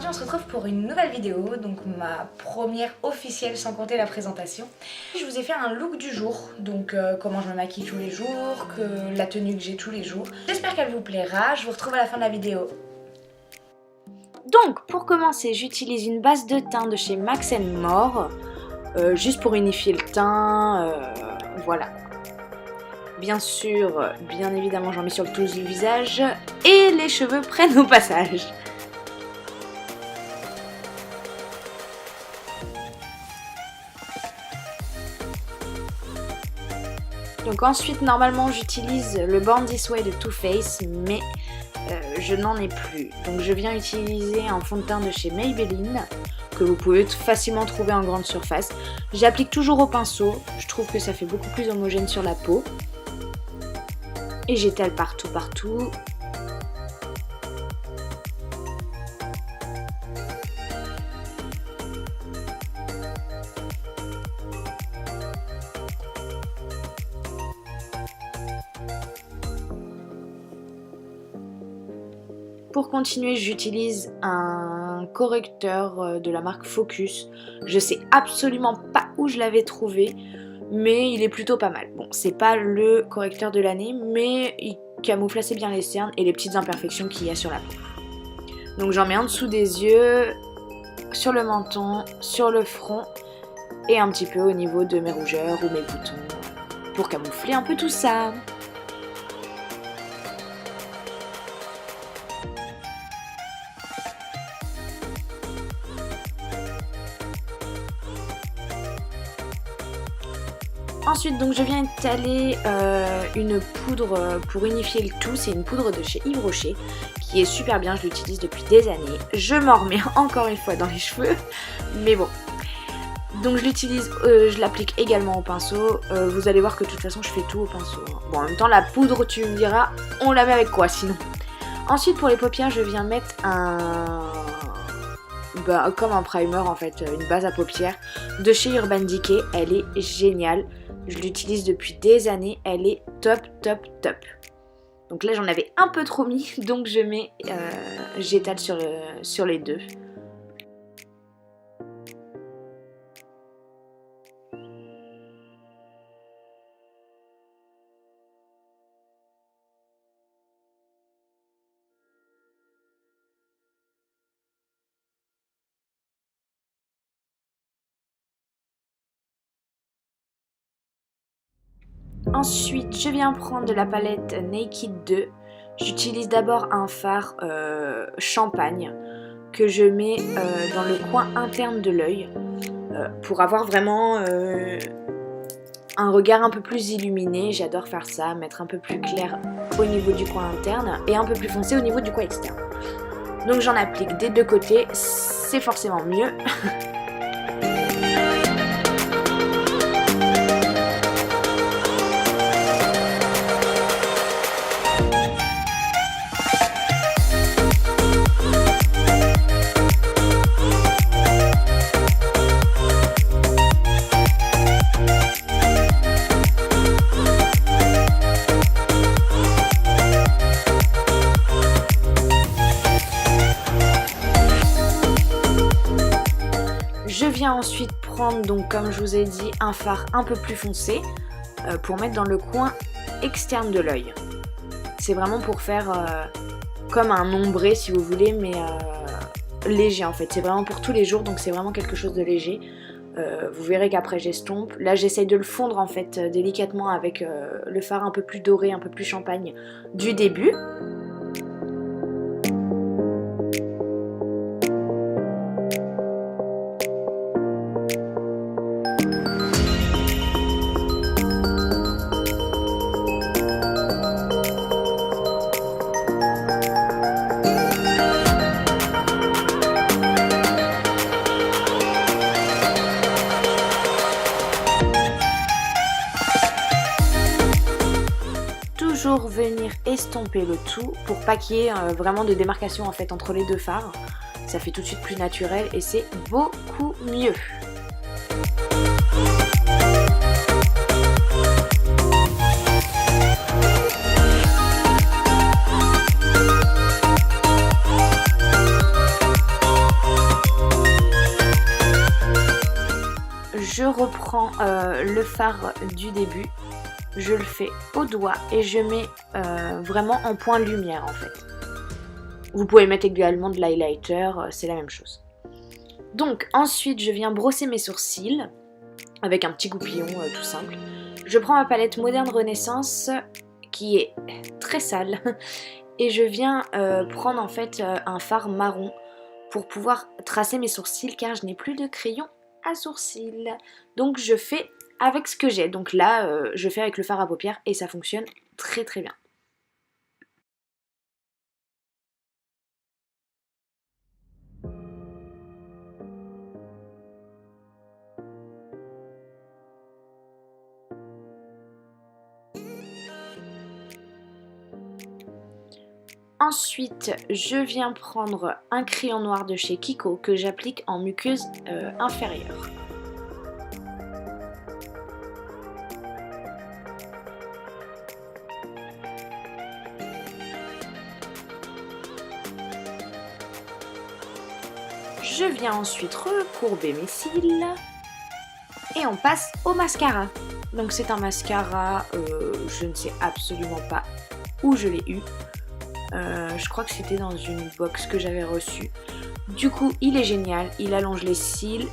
aujourd'hui on se retrouve pour une nouvelle vidéo, donc ma première officielle sans compter la présentation. Je vous ai fait un look du jour, donc comment je me maquille tous les jours, la tenue que j'ai tous les jours. J'espère qu'elle vous plaira, je vous retrouve à la fin de la vidéo. Donc pour commencer, j'utilise une base de teint de chez Max More, juste pour unifier le teint, voilà. Bien sûr, bien évidemment j'en mets sur tout le visage et les cheveux prennent au passage. Donc ensuite normalement j'utilise le Born This Way de Too Faced, mais je n'en ai plus. Donc je viens utiliser un fond de teint de chez Maybelline que vous pouvez facilement trouver en grande surface. J'applique toujours au pinceau, je trouve que ça fait beaucoup plus homogène sur la peau. Et j'étale partout. Pour continuer, j'utilise un correcteur de la marque Focus. Je sais absolument pas où je l'avais trouvé, mais il est plutôt pas mal. Bon, c'est pas le correcteur de l'année, mais il camoufle assez bien les cernes et les petites imperfections qu'il y a sur la peau. Donc j'en mets en dessous des yeux, sur le menton, sur le front et un petit peu au niveau de mes rougeurs ou mes boutons pour camoufler un peu tout ça. Ensuite, donc je viens étaler une poudre pour unifier le tout. C'est une poudre de chez Yves Rocher qui est super bien, je l'utilise depuis des années. Je m'en remets encore une fois dans les cheveux, mais bon. Donc je l'utilise, je l'applique également au pinceau. Vous allez voir que de toute façon je fais tout au pinceau. Bon, en même temps la poudre, tu me diras, on la met avec quoi sinon? Ensuite pour les paupières, je viens mettre comme un primer en fait, une base à paupières de chez Urban Decay. Elle est géniale. Je l'utilise depuis des années, elle est top. Donc là j'en avais un peu trop mis, donc j'étale sur les deux. Ensuite, je viens prendre de la palette Naked 2. J'utilise d'abord un fard champagne que je mets dans le coin interne de l'œil pour avoir vraiment un regard un peu plus illuminé. J'adore faire ça, mettre un peu plus clair au niveau du coin interne et un peu plus foncé au niveau du coin externe. Donc j'en applique des deux côtés, c'est forcément mieux. Je viens ensuite prendre, donc comme je vous ai dit, un fard un peu plus foncé pour mettre dans le coin externe de l'œil. C'est vraiment pour faire comme un ombré si vous voulez, mais léger en fait. C'est vraiment pour tous les jours, donc c'est vraiment quelque chose de léger. Vous verrez qu'après j'estompe. Là j'essaye de le fondre en fait délicatement avec le fard un peu plus doré, un peu plus champagne du début. Venir estomper le tout pour pas qu'il y ait vraiment de démarcation en fait entre les deux fards. Ça fait tout de suite plus naturel et c'est beaucoup mieux. prends le fard du début, je le fais au doigt et je mets vraiment en point lumière en fait. Vous pouvez mettre également de l'highlighter, c'est la même chose. Donc ensuite je viens brosser mes sourcils avec un petit goupillon tout simple. Je prends ma palette Moderne Renaissance qui est très sale et je viens prendre en fait un fard marron pour pouvoir tracer mes sourcils car je n'ai plus de crayon à sourcils. Donc je fais avec ce que j'ai. Donc là je fais avec le fard à paupières et ça fonctionne très très bien. Ensuite, je viens prendre un crayon noir de chez Kiko que j'applique en muqueuse inférieure. Je viens ensuite recourber mes cils et on passe au mascara. Donc c'est un mascara, je ne sais absolument pas où je l'ai eu. Je crois que c'était dans une box que j'avais reçue. Du coup, il est génial, il allonge les cils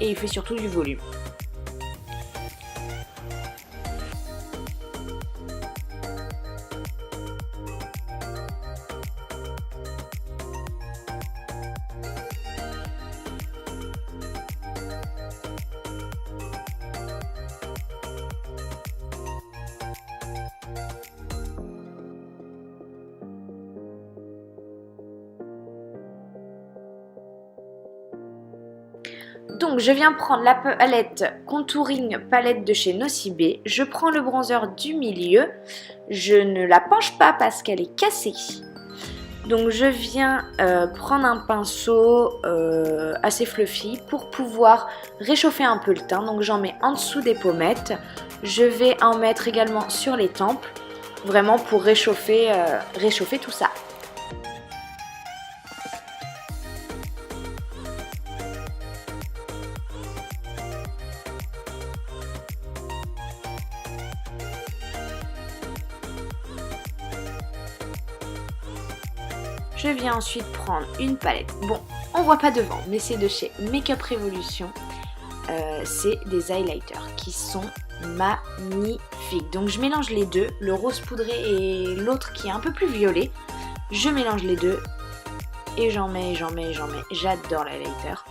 et il fait surtout du volume. Donc je viens prendre la palette Contouring palette de chez Nocibé. Je prends le bronzer du milieu. Je ne la penche pas parce qu'elle est cassée. Donc je viens prendre un pinceau assez fluffy pour pouvoir réchauffer un peu le teint. Donc j'en mets en dessous des pommettes. Je vais en mettre également sur les tempes. Vraiment pour réchauffer tout ça. Je viens ensuite prendre une palette. Bon, on voit pas devant, mais c'est de chez Makeup Revolution. C'est des highlighters qui sont magnifiques. Donc je mélange les deux, le rose poudré et l'autre qui est un peu plus violet. Je mélange les deux et j'en mets. J'adore l'highlighter.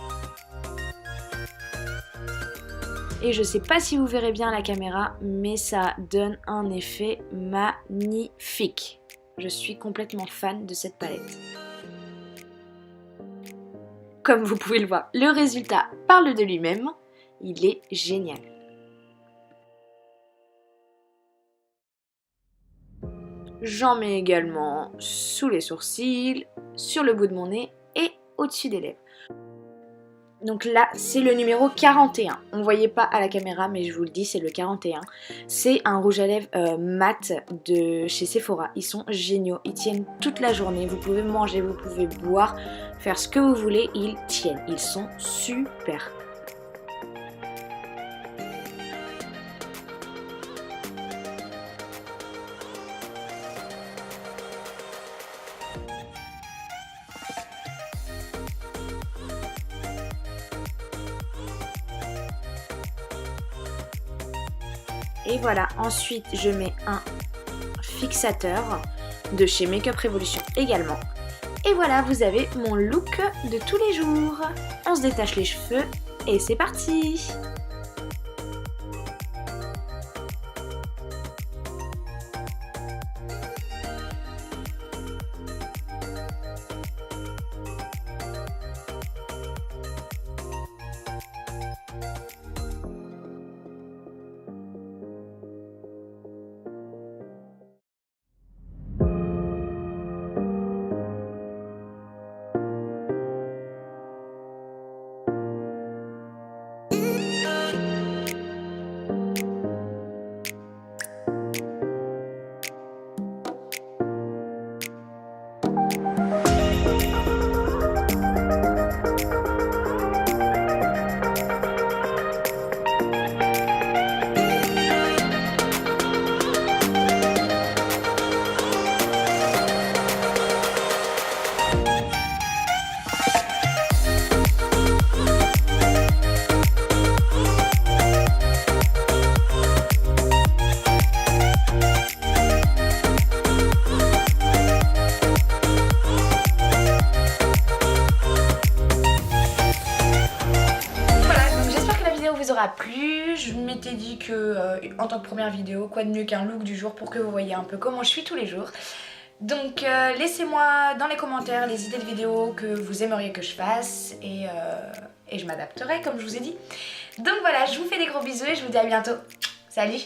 Et je sais pas si vous verrez bien à la caméra, mais ça donne un effet magnifique. Je suis complètement fan de cette palette. Comme vous pouvez le voir, le résultat parle de lui-même. Il est génial. J'en mets également sous les sourcils, sur le bout de mon nez et au-dessus des lèvres. Donc là, c'est le numéro 41. On ne voyait pas à la caméra, mais je vous le dis, c'est le 41. C'est un rouge à lèvres mat de chez Sephora. Ils sont géniaux, ils tiennent toute la journée. Vous pouvez manger, vous pouvez boire, faire ce que vous voulez, ils tiennent. Ils sont super. Et voilà, ensuite je mets un fixateur de chez Makeup Revolution également. Et voilà, vous avez mon look de tous les jours. On se détache les cheveux et c'est parti! aura plu. Je m'étais dit que en tant que première vidéo, quoi de mieux qu'un look du jour pour que vous voyez un peu comment je suis tous les jours. Donc laissez-moi dans les commentaires les idées de vidéos que vous aimeriez que je fasse et je m'adapterai comme je vous ai dit. Donc voilà, je vous fais des gros bisous et je vous dis à bientôt. Salut!